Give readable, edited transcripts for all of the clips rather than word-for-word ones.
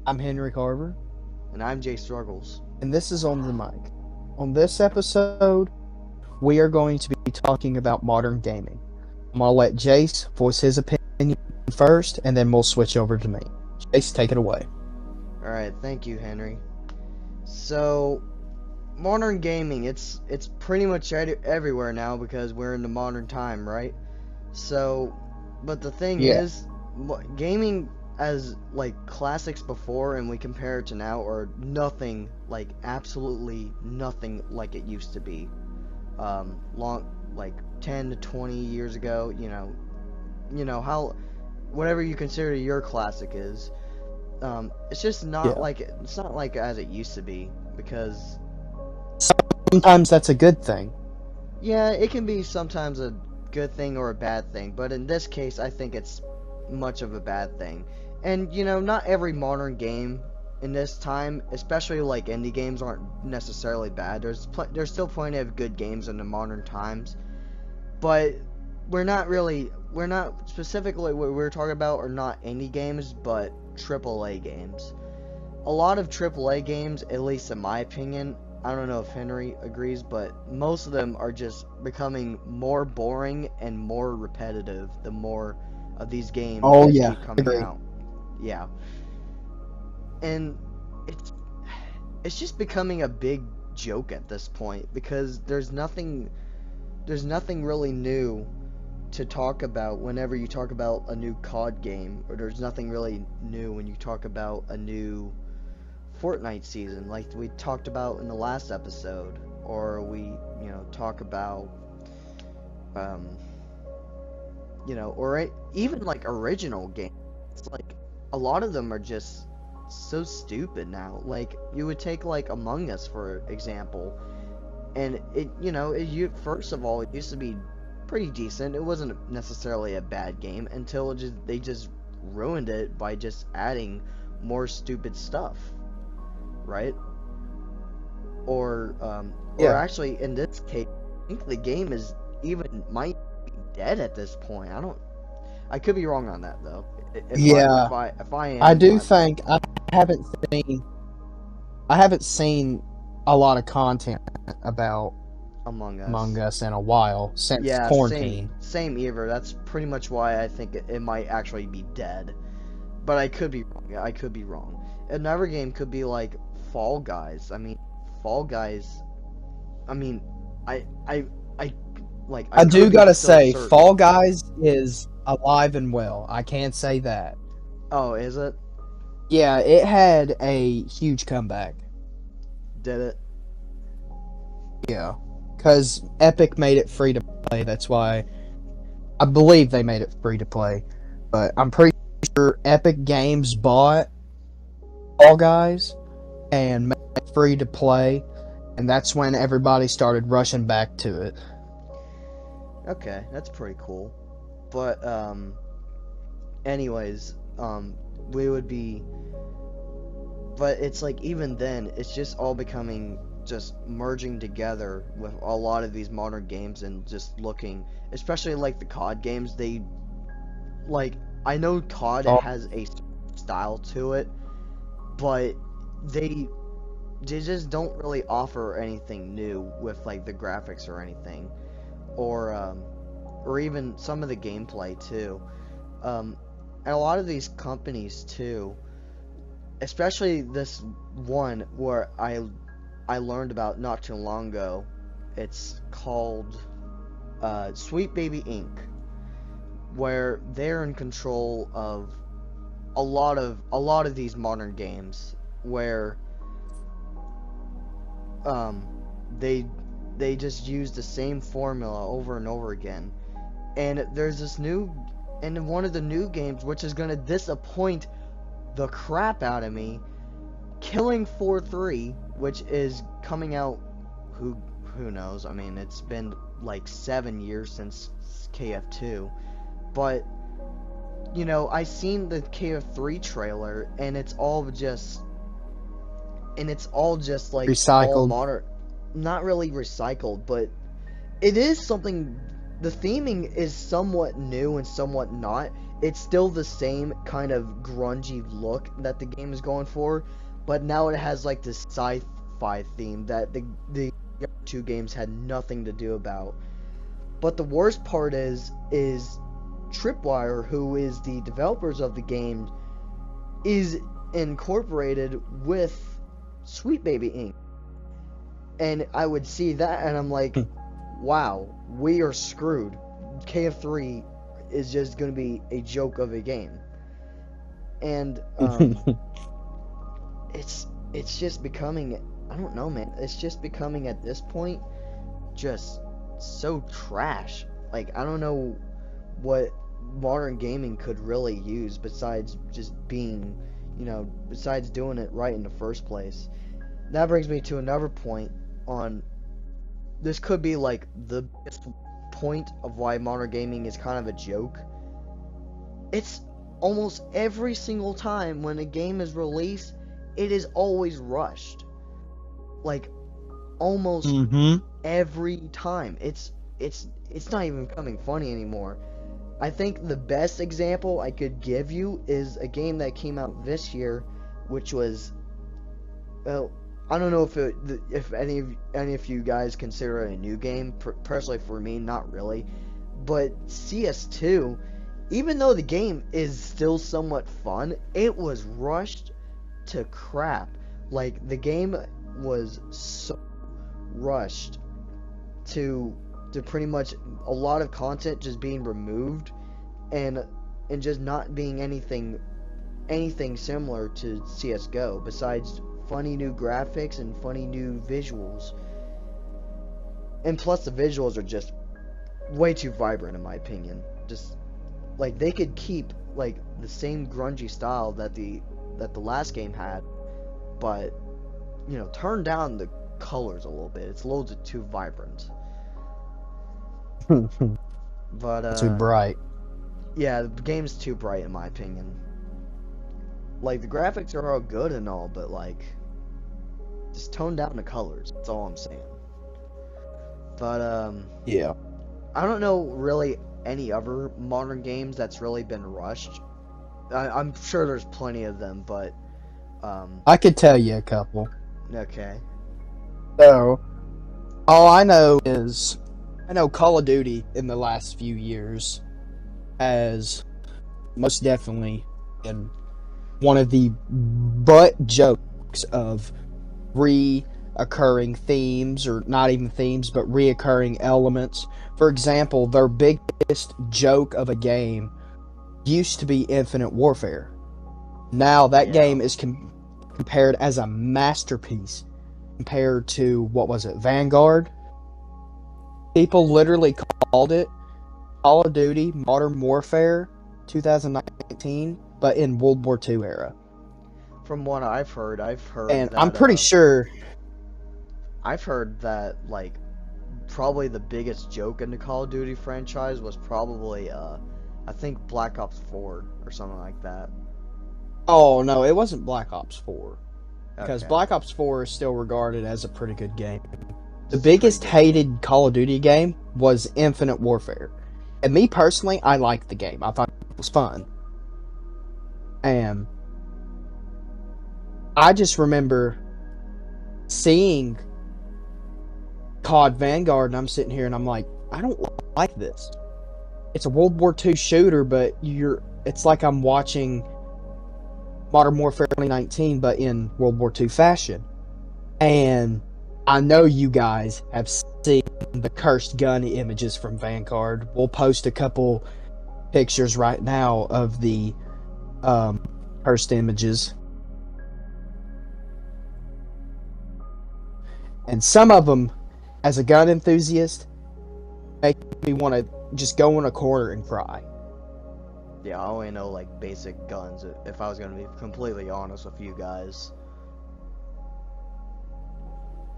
I'm Henry Carver, And I'm Jace Ruggles. and this is On the Mic. On this episode, we are going to be talking about modern gaming. I'm going to let Jace voice his opinion first, and then we'll switch over to me. Jace, take it away. Alright, thank you, Henry. So, modern gaming, it's pretty much everywhere now because we're in the modern time, right? So, but the thing Yeah. is, gaming as like classics before and we compare it to now are nothing like absolutely nothing like it used to be. Long like 10 to 20 years ago, you know how whatever you consider your classic is. It's just not Yeah. like it's not like as it used to be because Sometimes that's a good thing. yeah, it can be sometimes a good thing or a bad thing, but in this case, I think it's much of a bad thing. And not every modern game in this time, especially like indie games, aren't necessarily bad. There's still plenty of good games in the modern times, but we're not specifically what we're talking about are not indie games, but AAA games. A lot of AAA games, at least in my opinion, I don't know if Henry agrees, but most of them are just becoming more boring and more repetitive the more of these games Oh, just yeah. keep coming Agree. out. Yeah. And it's just becoming a big joke at this point because there's nothing really new to talk about whenever you talk about a new COD game, or there's nothing really new when you talk about a new Fortnite season, like we talked about in the last episode, or we talk about, um, or even like original games. It's like a lot of them are just so stupid now. Like you would take like Among Us for example, and first of all, it used to be pretty decent. It wasn't necessarily a bad game until they just ruined it by just adding more stupid stuff, right? Or Yeah. actually in this case, I think the game is even might be dead at this point. I could be wrong on that though. If I Yeah. if I if I I am, do think haven't seen I haven't seen a lot of content about Among Among Us. Us in a while since Yeah, quarantine. same either. That's pretty much why I think it might actually be dead. But I could be wrong. I could be wrong. Another game could be like Fall Guys. I mean, Fall Guys. I mean, I I like I I do could be gotta so say, certain. Fall Guys is alive and well. I can't say that. Oh, is it? Yeah, it had a huge comeback. Did it? Yeah, because Epic made it free to play. That's why I believe they made it free to play. But I'm pretty sure Epic Games bought Fall Guys and made it free to play, and that's when everybody started rushing back to it. Okay, that's pretty cool. But anyways, we would be. But it's like even then, it's just all becoming just merging together with a lot of these modern games and just looking, especially like the COD games. Like I know COD Oh, has a style to it, but they they just don't really offer anything new with like the graphics or anything, or even some of the gameplay too. Um, and a lot of these companies too, especially this one where I learned about not too long ago. It's called Sweet Baby Inc., where they're in control of a lot of these modern games where um they they just use the same formula over and over again. And there's this new and one of the new games which is gonna disappoint the crap out of me, Killing Floor 3, which is coming out who who knows? I mean, it's been like 7 years since KF2, but I seen the KF3 trailer and it's all just like all recycled. modern, not really recycled, but it is something. The theming is somewhat new and somewhat not. it's still the same kind of grungy look that the game is going for, but now it has like this sci-fi theme that the other two games had nothing to do about. But the worst part is Tripwire, who is the developers of the game, is incorporated with Sweet Baby Inc. And I would see that and I'm like, wow, we are screwed. KF3 is just going to be a joke of a game. And it's just becoming, I don't know, man. It's just becoming at this point just so trash. Like, I don't know what modern gaming could really use besides just being, besides doing it right in the first place. That brings me to another point on, this could be like the biggest point of why modern gaming is kind of a joke. It's almost every single time when a game is released, it is always rushed. Like, almost every time. It's not even becoming funny anymore. I think the best example I could give you is a game that came out this year, which was, well, I don't know if any of you guys consider it a new game. Personally, for me, not really. But CS2, even though the game is still somewhat fun, it was rushed to crap. Like, the game was so rushed to pretty much a lot of content just being removed and just not being anything similar to CS:GO besides funny new graphics and funny new visuals. And plus the visuals are just way too vibrant in my opinion. Just like they could keep like the same grungy style that the last game had, but turn down the colors a little bit. It's a little too vibrant. But too bright. Yeah, the game's too bright in my opinion. Like, the graphics are all good and all, but like, just tone down the colors. That's all I'm saying. But yeah, I don't know really any other modern games that's really been rushed. I'm sure there's plenty of them, but I could tell you a couple. Okay. So, all I know is, I know Call of Duty in the last few years has most definitely been one of the butt jokes of reoccurring themes, or not even themes, but reoccurring elements. For example, their biggest joke of a game used to be Infinite Warfare. Now that game is compared as a masterpiece compared to, what was it, Vanguard? People literally called it Call of Duty Modern Warfare 2019, but in World War II era. From what I've heard and that, I'm pretty sure I've heard that like probably the biggest joke in the Call of Duty franchise was probably I think Black Ops 4 or something like that. Oh no, it wasn't Black Ops 4. Because Okay. Black Ops 4 is still regarded as a pretty good game. The biggest hated Call of Duty game was Infinite Warfare. And me personally, I liked the game. I thought it was fun. And I just remember seeing COD Vanguard, and I'm sitting here and I'm like, I don't like this. It's a World War II shooter, but it's like I'm watching Modern Warfare 2019, but in World War II fashion. And I know you guys have seen the cursed gun images from Vanguard. We'll post a couple pictures right now of the cursed images. And some of them, as a gun enthusiast, make me want to just go in a corner and cry. Yeah, I only know like basic guns, if I was gonna be completely honest with you guys.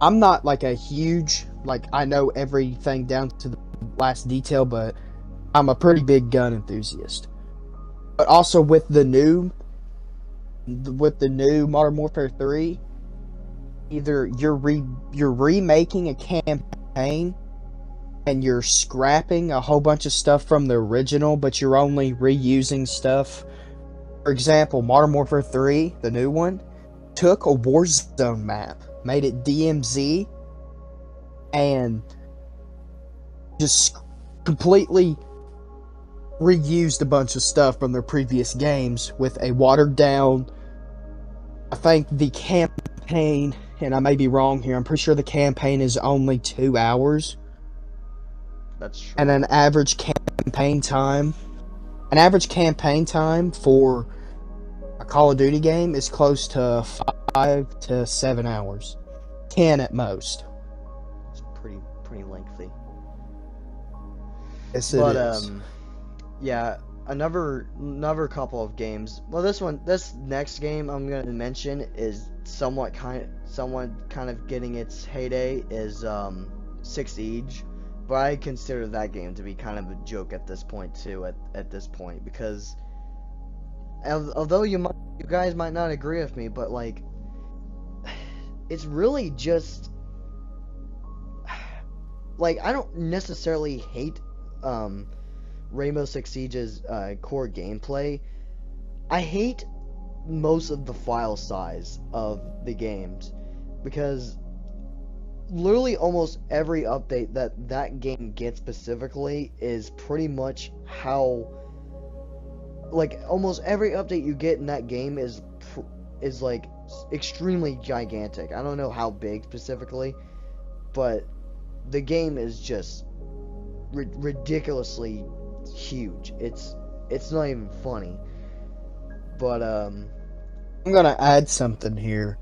I'm not like a huge, like, I know everything down to the last detail, but I'm a pretty big gun enthusiast. But also with the new Modern Warfare 3, either you're remaking a campaign, and you're scrapping a whole bunch of stuff from the original, but you're only reusing stuff. For example, Modern Warfare 3, the new one, took a Warzone map, made it DMZ, and just completely reused a bunch of stuff from their previous games with a watered down. I think the campaign, and I may be wrong here, I'm pretty sure the campaign is only 2 hours. That's true. And an average campaign time for a Call of Duty game is close to 5 to 7 hours. 10 at most. It's pretty lengthy. Yes, it is. Yeah, another couple of games. Well, this next game I'm gonna mention is somewhat kind of getting its heyday is Six Siege, but I consider that game to be kind of a joke at this point too. At this point, because although you guys might not agree with me, but like it's really just like I don't necessarily hate Rainbow Six Siege's core gameplay. I hate most of the file size of the games because literally almost every update that game gets specifically is pretty much how, like, almost every update you get in that game is like extremely gigantic. I don't know how big specifically, but the game is just ridiculously huge. It's not even funny. But I'm gonna add something here.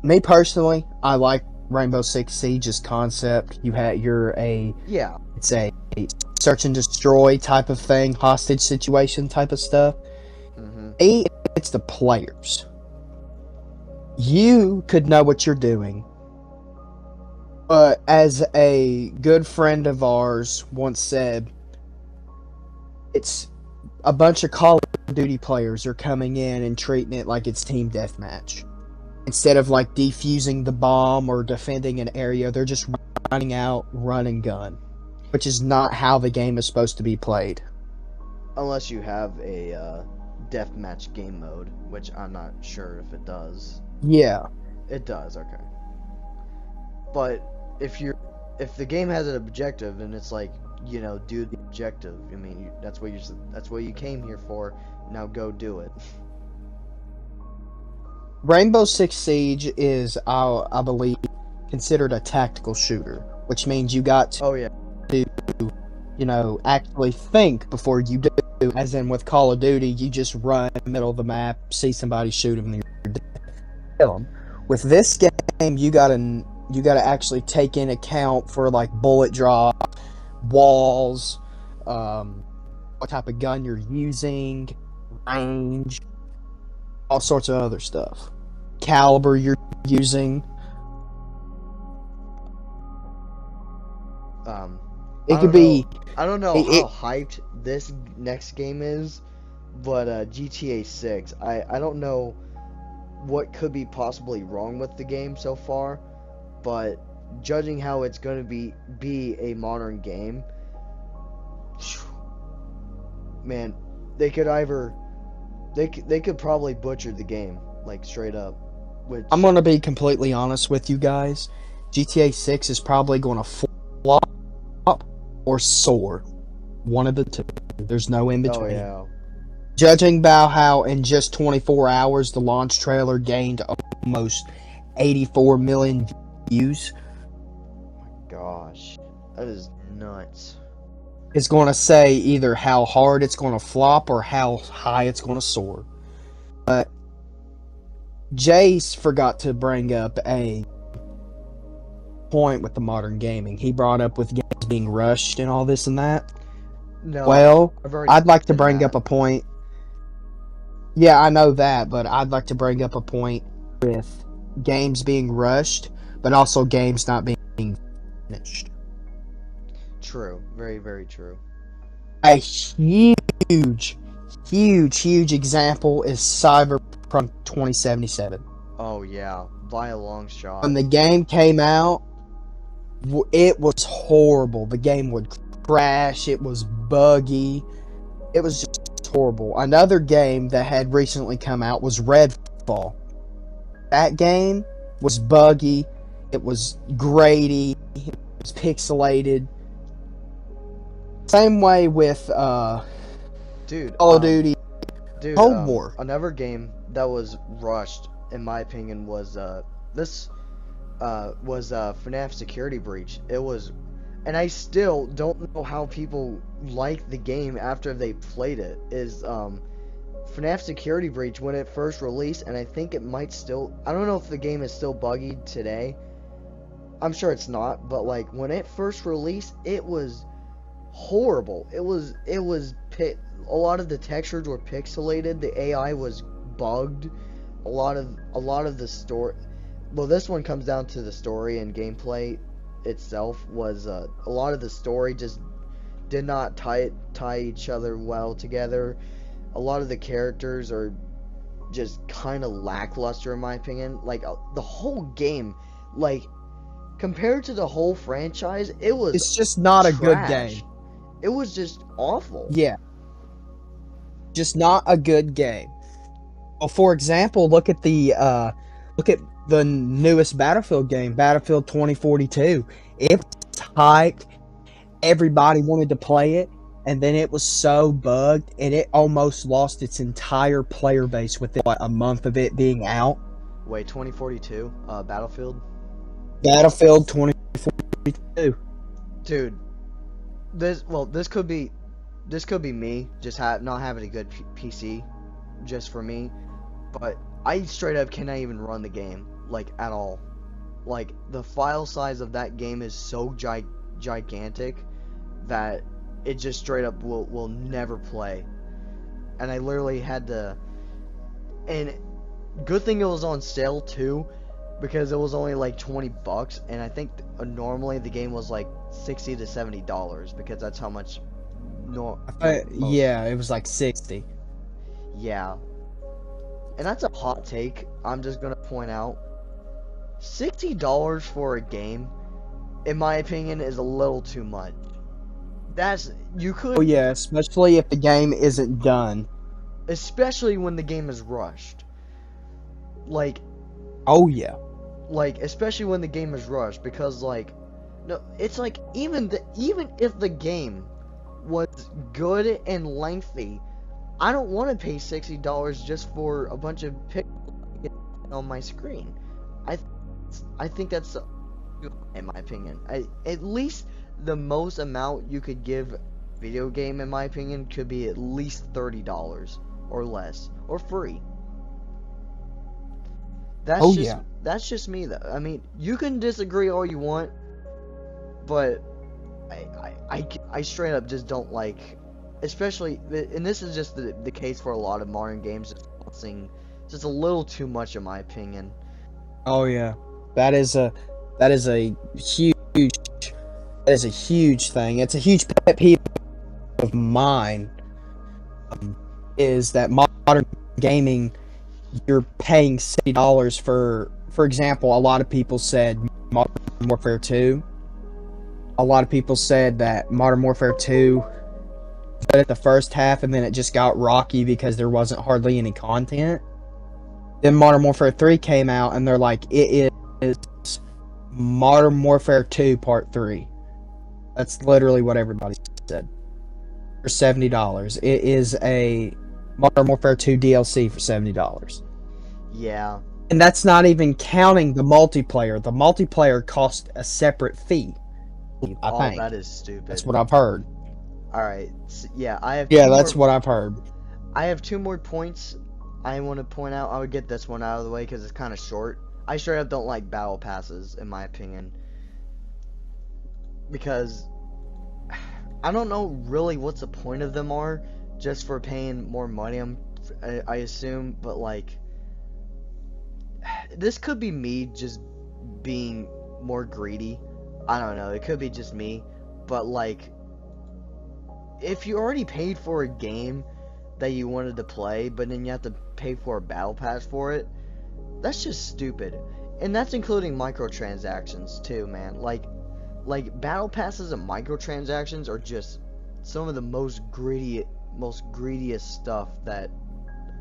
Me personally, I like Rainbow Six Siege's concept. It's a search and destroy type of thing, hostage situation type of stuff. It's the players. You could know what you're doing, but as a good friend of ours once said, it's a bunch of Call of Duty players are coming in and treating it like it's team deathmatch. Instead of like defusing the bomb or defending an area, they're just running out, run and gun, which is not how the game is supposed to be played. Unless you have a deathmatch game mode, which I'm not sure if it does. Yeah, it does. Okay, but if the game has an objective and it's like, you know, do the objective. I mean, that's what you came here for. Now go do it. Rainbow Six Siege is, I believe, considered a tactical shooter, which means you got to, actually think before you do. As in with Call of Duty, you just run in the middle of the map, see somebody, shoot them, and you're dead. Kill them. With this game, you gotta actually take in account for like bullet drop, walls, what type of gun you're using, range, all sorts of other stuff. Caliber you're using. It could be. I don't know how hyped this next game is, but GTA 6. I don't know what could be possibly wrong with the game so far, but judging how it's going to be a modern game, man, they could probably butcher the game, like straight up. Which I'm going to be completely honest with you guys. GTA 6 is probably going to flop or soar. One of the two. There's no in between. Oh, yeah. Judging by how in just 24 hours the launch trailer gained almost 84 million views. Oh my gosh. That is nuts. It's going to say either how hard it's going to flop or how high it's going to soar. But Jace forgot to bring up a point with the modern gaming. He brought up with games being rushed and all this and that. No, well, I'd like to bring up a point. Yeah, I know that, but I'd like to bring up a point with games being rushed, but also games not being finished. True. Very, very true. A huge example is Cyberpunk 2077. Oh, yeah. By a long shot. When the game came out, It was horrible. The game would crash. It was buggy. It was just horrible. Another game that had recently come out was Redfall. That game was buggy. It was grady. It was pixelated. Same way with Dude, Call of Duty Cold War. another game that was rushed, in my opinion, was this FNAF Security Breach. It was, and I still don't know how people like the game after they played it. Is FNAF Security Breach when it first released, and I think it might still. I don't know if the game is still buggy today. I'm sure it's not, but like when it first released, it was horrible. A lot of the textures were pixelated. The AI was bugged. A lot of the story. Well, this one comes down to the story and gameplay itself. Was a lot of the story just did not tie each other well together. A lot of the characters are just kind of lackluster in my opinion. Like the whole game, like compared to the whole franchise, It's just not a good trash. game. It was just awful. Yeah, just not a good game. Well, for example, look at the newest Battlefield game, Battlefield 2042. It was hyped. Everybody wanted to play it, and then it was so bugged, and it almost lost its entire player base within a month of it being out. Wait, 2042, Battlefield? Battlefield 2042. Dude, this could be me just not having a good PC, just for me. But I straight up cannot even run the game, like, at all. Like, the file size of that game is so gigantic that it just straight up will never play. And I literally had to. And good thing it was on sale too, because it was only like $20, and I think normally the game was like $60 to $70 because that's how much. Yeah, it was like 60. Yeah, and that's a hot take. I'm just gonna point out, $60 for a game, in my opinion, is a little too much. You could. Oh yeah, especially if the game isn't done. Especially when the game is rushed. Like. Oh yeah. Like, especially when the game is rushed, because like, no, it's like even if the game was good and lengthy, I don't want to pay $60 just for a bunch of pixels on my screen. I think that's, in my opinion, at least the most amount you could give video game, in my opinion, could be at least $30 or less, or free. That's just me though. I mean, you can disagree all you want, but I straight up just don't like, especially, and this is just the case for a lot of modern games, just costing just a little too much in my opinion. Oh yeah, that is a huge thing. It's a huge pet peeve of mine. Is that modern gaming? You're paying $60 for example, a lot of people said Modern Warfare 2. A lot of people said that Modern Warfare 2 good at the first half and then it just got rocky because there wasn't hardly any content. Then Modern Warfare 3 came out and they're like, it is Modern Warfare 2 Part 3. That's literally what everybody said. For $70. It is a Modern Warfare 2 DLC for $70. Yeah. And that's not even counting the multiplayer. The multiplayer cost a separate fee. I think. That is stupid. That's what I've heard. Alright, yeah, that's what I've heard. I have two more points I want to point out. I would get this one out of the way because it's kind of short. I straight up don't like battle passes, in my opinion. Because I don't know really what's the point of them are, just for paying more money, I assume, but like, this could be me just being more greedy. I don't know, it could be just me, but like, if you already paid for a game that you wanted to play, but then you have to pay for a battle pass for it, that's just stupid. And that's including microtransactions too, man. Like, like battle passes and microtransactions are just some of the most greediest stuff that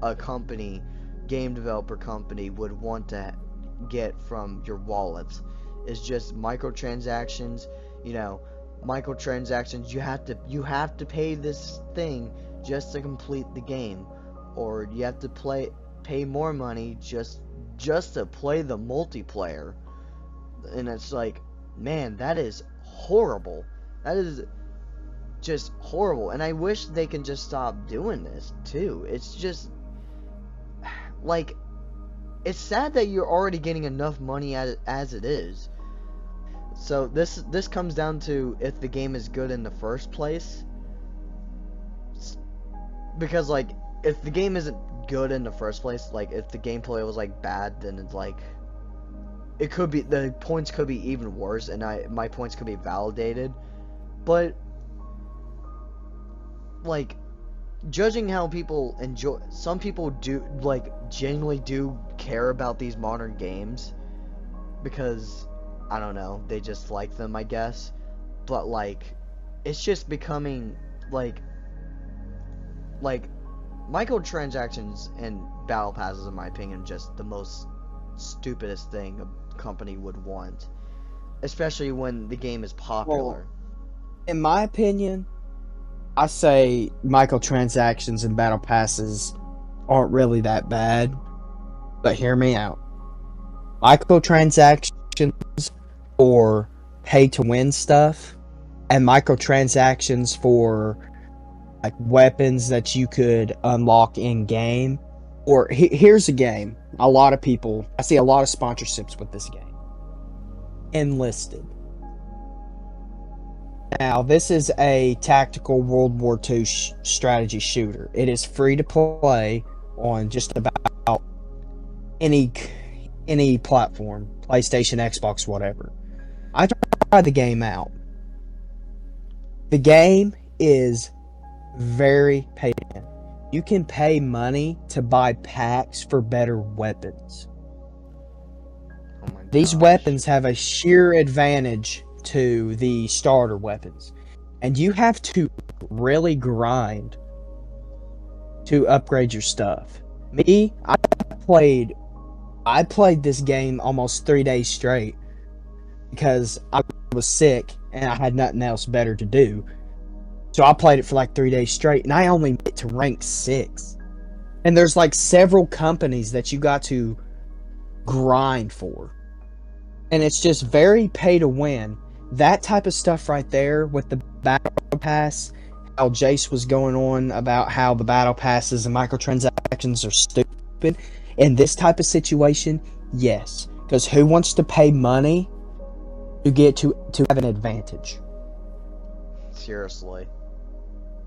a company, game developer company, would want to get from your wallets. Is just microtransactions. You know, microtransactions. You have to pay this thing just to complete the game, or you have to pay more money just to play the multiplayer. And it's like, man, that is horrible. That is just horrible. And I wish they can just stop doing this too. It's just like, it's sad that you're already getting enough money as it is. So this comes down to if the game is good in the first place. Because like, if the game isn't good in the first place, like if the gameplay was like bad, then it's like, it could be, the points could be even worse, and my points could be validated. But like, judging how people enjoy, some people do, like, genuinely do care about these modern games because, I don't know, they just like them, I guess. But like, it's just becoming like microtransactions and battle passes, in my opinion, just the most stupidest thing a company would want, especially when the game is popular. Well, in my opinion, I say microtransactions and battle passes aren't really that bad, but hear me out. Microtransactions for pay to win stuff, and microtransactions for like weapons that you could unlock in game. Or here's a game. I see a lot of sponsorships with this game. Enlisted. Now, this is a tactical World War II strategy shooter. It is free to play on just about any platform, PlayStation, Xbox, whatever. I tried the game out. The game is very pay to win. You can pay money to buy packs for better weapons. Oh my These gosh. weapons have a sheer advantage to the starter weapons, and you have to really grind to upgrade your stuff. Me, I played this game almost 3 days straight because I was sick and I had nothing else better to do. So I played it for like 3 days straight, and I only made it to rank 6. And there's like several companies that you got to grind for. And it's just very pay to win. That type of stuff right there with the battle pass, how Jace was going on about how the battle passes and microtransactions are stupid. In this type of situation, yes. Because who wants to pay money to get to have an advantage? Seriously.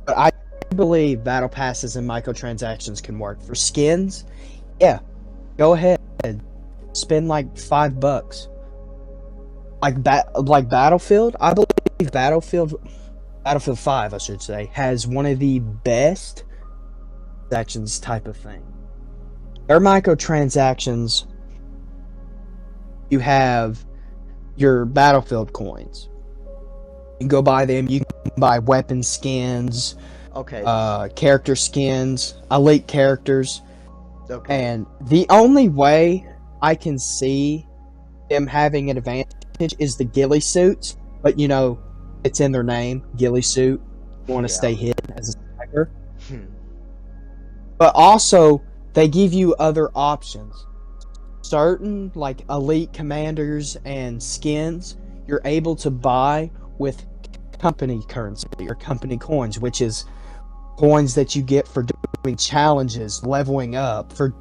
But I believe battle passes and microtransactions can work. For skins, yeah, go ahead. Spend like $5. Like Battlefield, I believe Battlefield 5, I should say, has one of the best transactions type of thing. Their microtransactions, you have your Battlefield coins. You can go buy them. You can buy weapon skins, Okay. character skins, elite characters. Okay. And the only way I can see them having an advantage is the ghillie suits. But you know, it's in their name, ghillie suit. You want to stay hidden as a sniper. But also, they give you other options. Certain like elite commanders and skins, you're able to buy with company currency or company coins, which is coins that you get for doing challenges, leveling up, for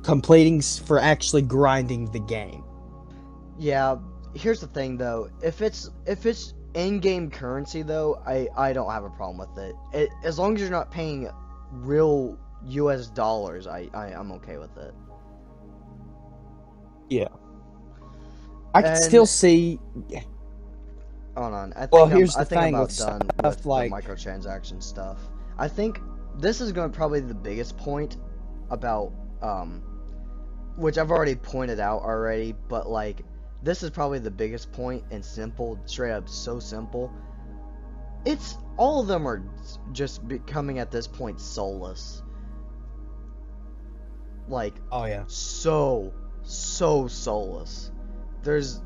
actually grinding the game. Yeah, here's the thing though. If it's in-game currency though, I don't have a problem with it. As long as you're not paying real US dollars, I'm okay with it. Yeah. I can still see. Hold on. I Well, think here's I the think I'm thing about with done stuff with like the microtransaction stuff. I think this is going to probably the biggest point about which I've already pointed out already, but like this is probably the biggest point, and simple, straight up so simple. It's all of them are just becoming at this point soulless. Like, Oh yeah, so soulless. There's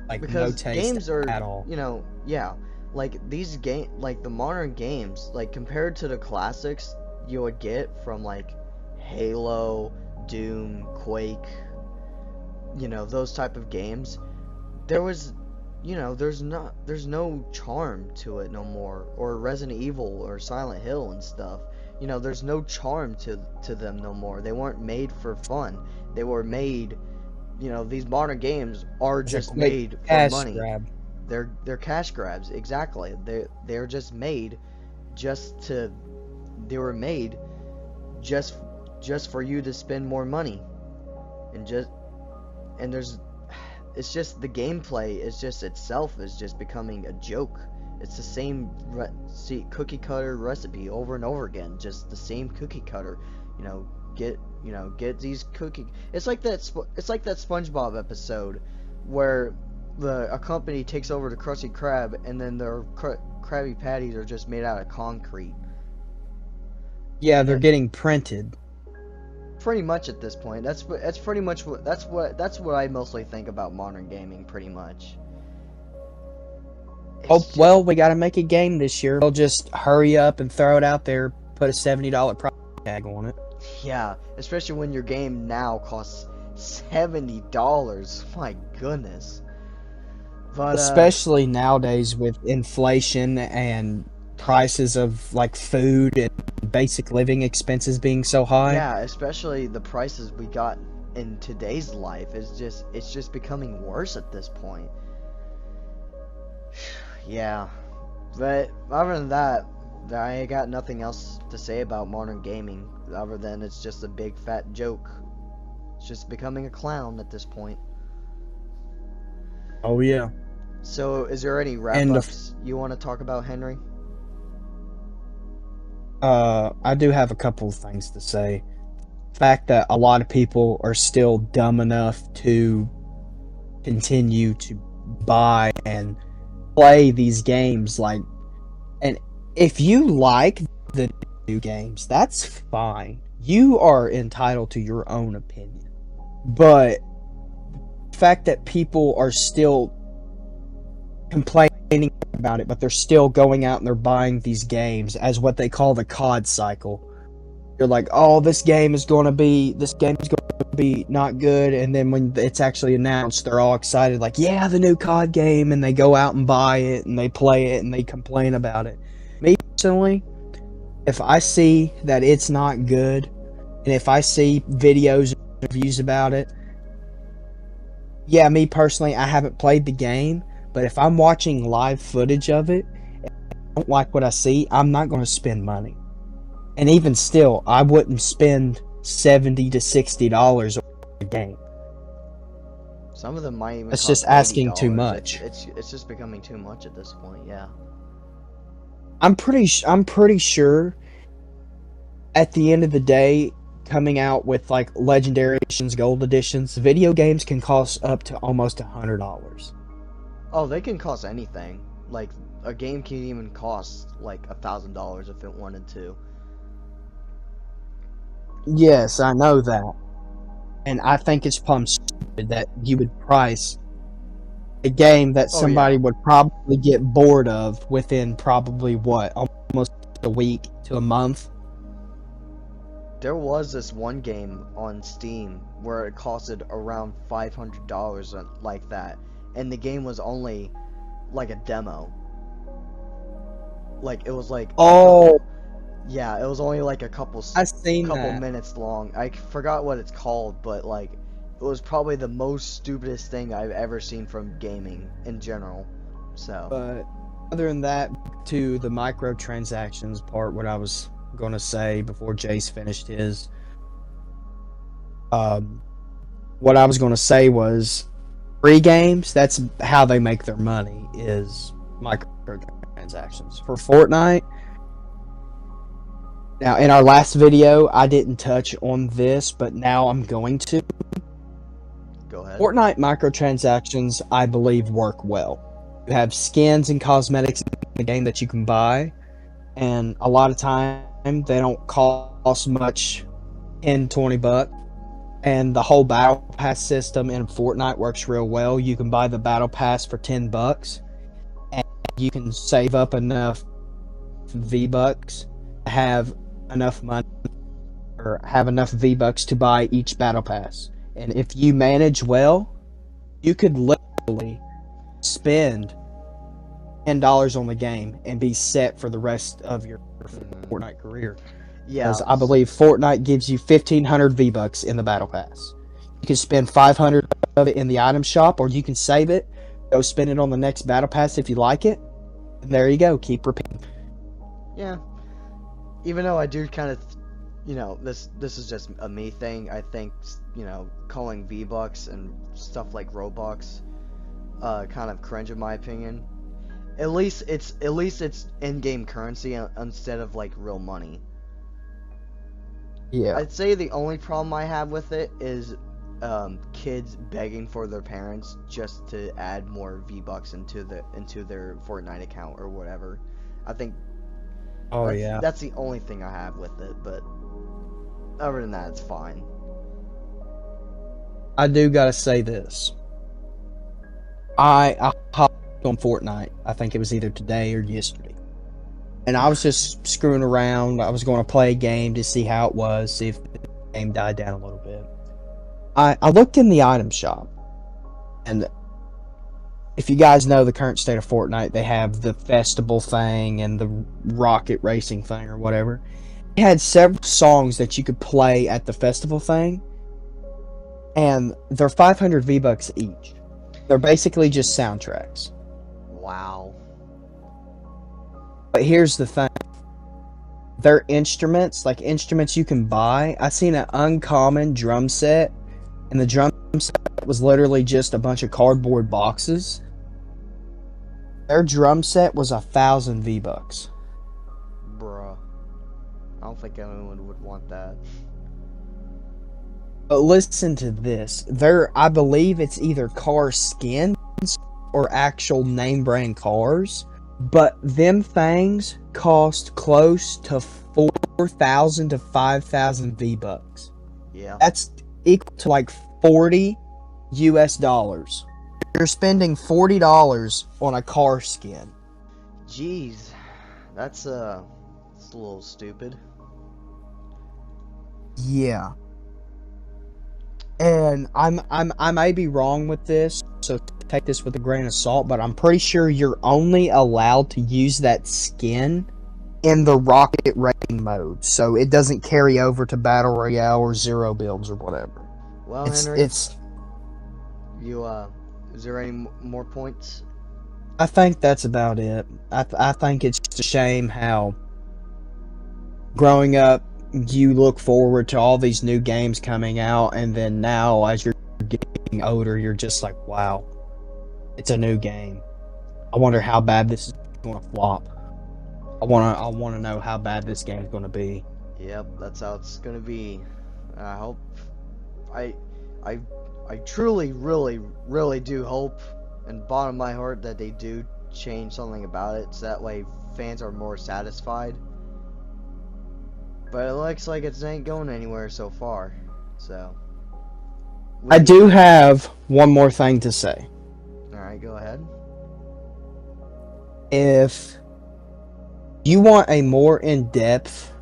like no because taste games are, at all. you know, yeah, like these like the modern games, like compared to the classics you would get from like Halo, Doom, Quake, you know, those type of games. There was, you know, there's no charm to it no more. Or Resident Evil or Silent Hill and stuff. You know, there's no charm to them no more. They weren't made for fun. They were made, you know, these modern games are It's a just quick made for cash money. grab. They're cash grabs, exactly. They're just made just to they were made just for you to spend more money. And just and there's it's just the gameplay is just itself is just becoming a joke. It's the same cookie cutter recipe over and over again, just the same cookie cutter. You know, get these cookie. It's like that. It's like that SpongeBob episode where a company takes over the Krusty Krab, and then their Krabby Patties are just made out of concrete. Yeah, And they're that, getting printed. pretty much at this point, that's pretty much what I mostly think about modern gaming. Pretty much. Oh It's just, well, we got to make a game this year. They'll just hurry up and throw it out there, put a $70 price tag on it. yeah, especially when your game now costs $70. My goodness. But Especially nowadays with inflation and prices of like food and basic living expenses being so high. yeah, especially the prices we got in today's life is just it's just becoming worse at this point. Yeah. But other than that, I got nothing else to say about modern gaming other than it's just a big fat joke. It's just becoming a clown at this point. Oh yeah. So, is there any And wrap-ups you want to talk about, Henry? I do have a couple of things to say. The fact that a lot of people are still dumb enough to continue to buy and play these games, like, and if you like the new games, that's fine. You are entitled to your own opinion. But the fact that people are still complaining about it, but they're still going out and they're buying these games as what they call the COD cycle. You're like, oh, this game is going to be not good, and then when it's actually announced, they're all excited, like, yeah, the new COD game, and they go out and buy it, and they play it, and they complain about it. Me personally, if I see that it's not good, and if I see videos and reviews about it, yeah, me personally, I haven't played the game, but if I'm watching live footage of it, and I don't like what I see, I'm not going to spend money. And even still, I wouldn't spend $70 to $60 on a game. Some of them might even That's cost just asking too $80. much. It's just becoming too much at this point. Yeah. I'm pretty sure at the end of the day, coming out with like legendary editions, gold editions, video games can cost up to almost $100. Oh, they can cost anything. Like a game can even cost like $1,000 if it wanted to. Yes, I know that. And I think it's plumb stupid that you would price a game that Oh somebody yeah. would probably get bored of within probably what, almost a week to a month. There was this one game on Steam where it costed around $500 like that, and the game was only like a demo. Like it was like Oh, yeah, it was only like a couple I've seen couple that. minutes long. I forgot what it's called, but like it was probably the most stupidest thing I've ever seen from gaming in general. So, But other than that, to the microtransactions part, what I was going to say before Jace finished his, what I was going to say was free games, that's how they make their money, is microtransactions. For Fortnite, now in our last video, I didn't touch on this, but now I'm going to. go Go ahead. Fortnite microtransactions, I believe, work well. You have skins and cosmetics in the game that you can buy, and a lot of time they don't cost much, 10, 20 bucks. And the whole battle pass system in Fortnite works real well. You can buy the battle pass for 10 bucks, and you can save up enough V-Bucks to have enough money or have enough V-Bucks to buy each battle pass. And if you manage well, you could literally spend $10 on the game and be set for the rest of your Fortnite career. Yeah. Because I believe Fortnite gives you 1,500 V-Bucks in the battle pass. You can spend 500 of it in the item shop, or you can save it, go spend it on the next battle pass if you like it, and there you go. Keep repeating. Yeah. Even though I do kind of, this is just a me thing. I think, calling V-Bucks and stuff like Robux, kind of cringe in my opinion. At least it's in-game currency instead of like real money. Yeah. I'd say the only problem I have with it is kids begging for their parents just to add more V-Bucks into their Fortnite account or whatever. I think that's the only thing I have with it, but other than that, it's fine. I do gotta say this. I hopped on Fortnite. I think it was either today or yesterday. And I was just screwing around. I was going to play a game to see how it was, see if the game died down a little bit. I looked in the item shop, and if you guys know the current state of Fortnite, they have the festival thing and the rocket racing thing or whatever. They had several songs that you could play at the festival thing, and they're 500 V-Bucks each. They're basically just soundtracks. Wow. But here's the thing. They're instruments, like instruments you can buy. I seen an uncommon drum set, and the drum set was literally just a bunch of cardboard boxes. Their drum set was 1,000 V-Bucks. Bruh. I don't think anyone would want that. But listen to this. I believe it's either car skins or actual name brand cars. But them things cost close to 4,000 to 5,000 V-Bucks. Yeah. That's equal to like $40 US. You're spending $40 on a car skin. Jeez. That's a little stupid. Yeah. And I may be wrong with this, so take this with a grain of salt, but I'm pretty sure you're only allowed to use that skin in the rocket racing mode, so it doesn't carry over to Battle Royale or Zero builds or whatever. Well, Henry, is there any more points? I think that's about it. I think it's just a shame how growing up you look forward to all these new games coming out, and then now as you're getting older, you're just like, wow, it's a new game. I wonder how bad this is going to flop. I want to know how bad this game is going to be. Yep, that's how it's going to be. I hope. I truly, really, really do hope, and bottom of my heart, that they do change something about it, so that way fans are more satisfied. But it looks like it ain't going anywhere so far. So. I do have one more thing to say. Alright, go ahead. If you want a more in-depth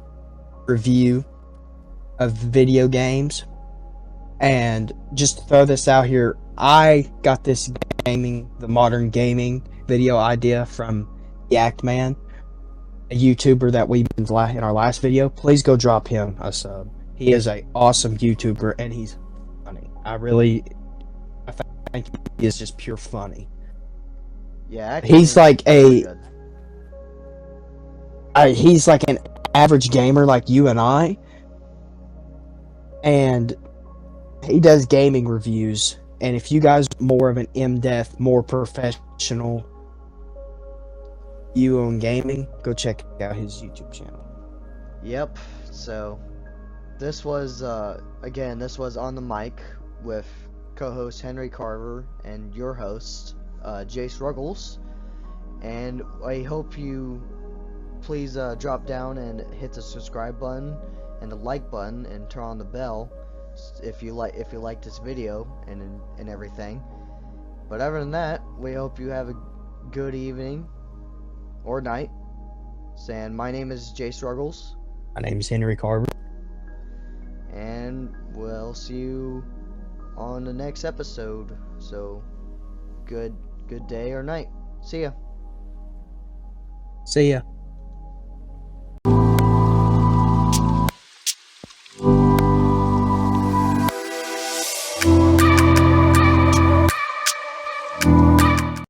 review of video games, and just to throw this out here, I got this the modern gaming video idea from Yaktman, a YouTuber that we in our last video. Please go drop him a sub. He is an awesome YouTuber, and he's funny. I think he is just pure funny. Yeah, he's like he's like an average gamer like you and I, and he does gaming reviews. And if you guys want more of an in-depth, more professional view on gaming, go check out his YouTube channel. Yep. So this was again, this was on the mic with co-host Henry Carver and your host Jace Ruggles. And I hope you please drop down and hit the subscribe button and the like button and turn on the bell if you like this video and everything. But other than that, we hope you have a good evening or night. Saying my name is Jace Ruggles, My name is Henry Carver. and we'll see you on the next episode. So good day or night. See ya. See ya.